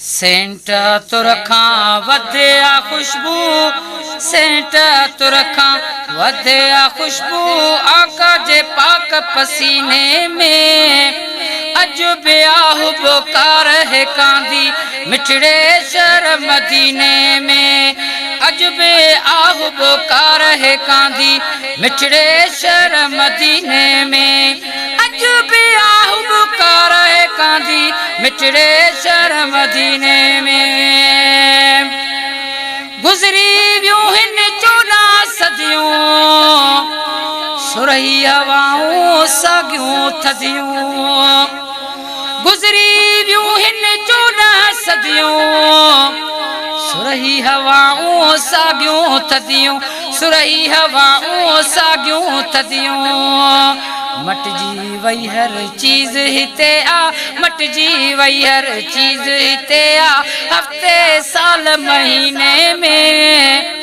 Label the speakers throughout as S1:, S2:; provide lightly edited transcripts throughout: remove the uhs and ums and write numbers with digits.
S1: Saint तुरखा वधिया खुशबू, Saint तुरखा वधिया खुशबू आका जे पाक पसीने में। अज ब्याह बोकार है कांदी मिठड़े शहर मदीने में। अज ब्याह बोकार है कांदी मिठड़े शहर मदीने में। अज ब्याह बोकार है कांदी मिठड़े शहर मदीने में। गुजरी व्यूं हिन 14 सदियों, सुरही हवाऊं सागियूं थदियूं। गुजरी व्यूं हिन 14 सदियों, सुरही हवाऊं सागियूं थदियूं। सुरही हवाऊं सागियूं थदियूं। मटजी वही हर चीज हिते आ, मटजी वही हर चीज हिते आ। हफ्ते साल महीने में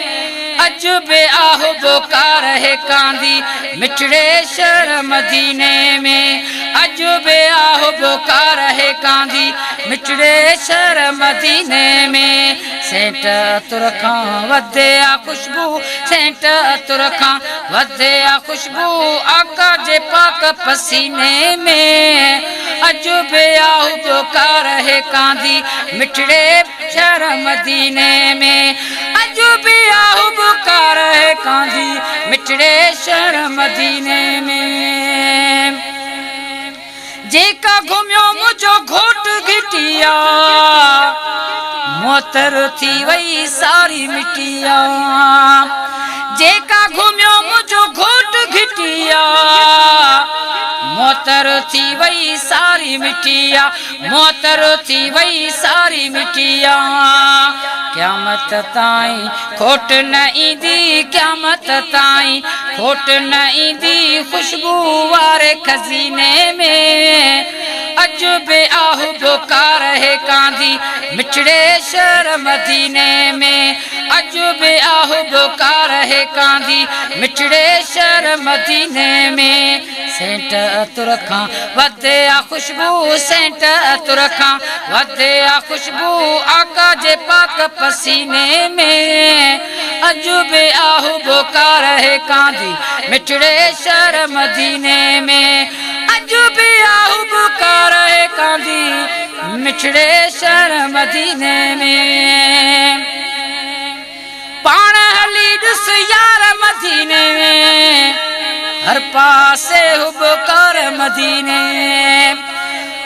S1: अज ब्याह बोकार है कांदी मिठड़े शहर मदीने में। अज ब्याह बोकार है कांदी मिठड़े शहर मदीने में। सेंट तुरखा वधिया खुशबू, सेंट तुरखा वधिया खुशबू आका जे पाक पसीने में। अज ब्याह बोकार है कांदी मिठड़े शहर मदीने में। अज ब्याह बोकार है कांदी मिठड़े शहर मदीने में। जेका घुमियो मुझो घोट घिटिया, मोतर थी वही सारी मिटिया। जेका घुमियो मुझो घोट घिटिया, मोतर थी वही सारी मिटिया। मोतर थी वही सारी मिटिया। क़यामत ताईं खोट न ईंदी, क़यामत ताईं खोट न ईंदी खुशबू वारे खज़ीने में। अज ब्याह बोकार है कांदी मिठड़े शहर मदीने में। अज ब्याह बोकार है कांदी मिठड़े शहर मदीने में। सेंट तुरखा वधिया खुशबू, सेंट तुरखा वधिया खुशबू आका जे पाक पसीने में। अज ब्याह बोकार है कांदी मिठड़े शहर मदीने में। अज ब्याह बोकार है कांदी मिठड़े शहर मदीने में। पाण हली ॾिस यार मदीने में, हर पासे हुबकार मदीने।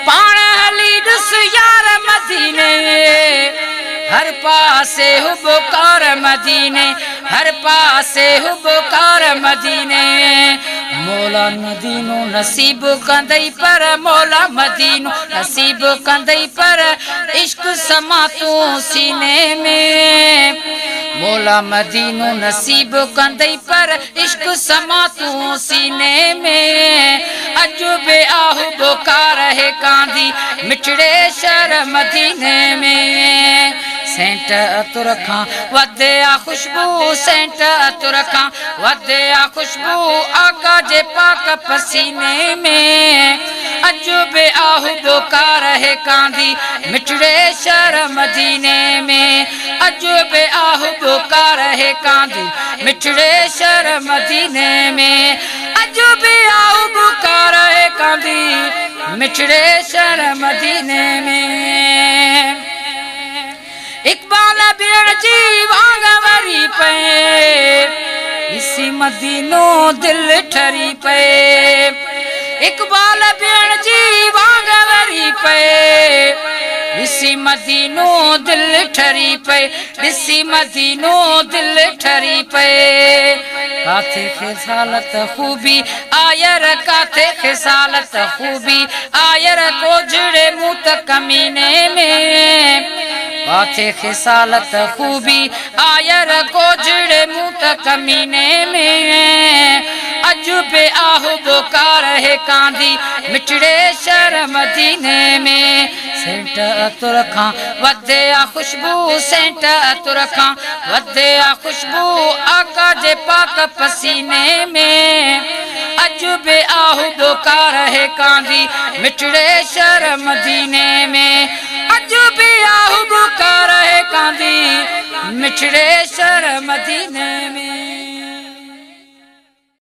S1: पाण हली ॾिस यार मदीने, हर पासे हुबकार मदीने। हर पासे हुबकार मदीने। मौला मदीनो नसीब कंदई पर, मौला मदीनो नसीब कंदई पर इश्क समा तू सीने में। मौला मदीनो नसीब कंदई पर इश्क समा तू सीने में। अज ब्याह बोकार है कांदी मिठड़े शहर मदीने में। सेंट तुरखा वधिया खुशबू, सेंट तुरखा वधिया खुशबू आका जे पाक पसीने में। अज ब्याह बोकार है कांदी मिठड़े शहर मदीने में। अज ब्याह बोकार है कांदी मिठड़े शहर मदीने में। अज ब्याह बोकार है कांदी मिठड़े शहर मदीने में। इकबाल भेण जी वांग वरी पे, इसी मदीनो दिल ठरी पे। इकबाल भेण जी वांग वरी पे, इसी मदीनो दिल ठरी पे। इसी मदीनो दिल ठरी पे। काथे खिसालत खूबी आयर, काथे खिसालत खूबी आयर कोजड़े मुत कमीने में। काथे खिसालत खूबी आयर कोजड़े मुत कमीने में। अज ब्याह बोकार है कांदी मिठड़े शहर मदीने में। सेंट तुरखा वधिया खुशबू, सेंट तुरखा वधिया खुशबू आका जे पाक पसीने में। अज ब्याह बोकार है कांदी मिठड़े शहर मदीने में। अज ब्याह मिठड़े शहर मदीने में।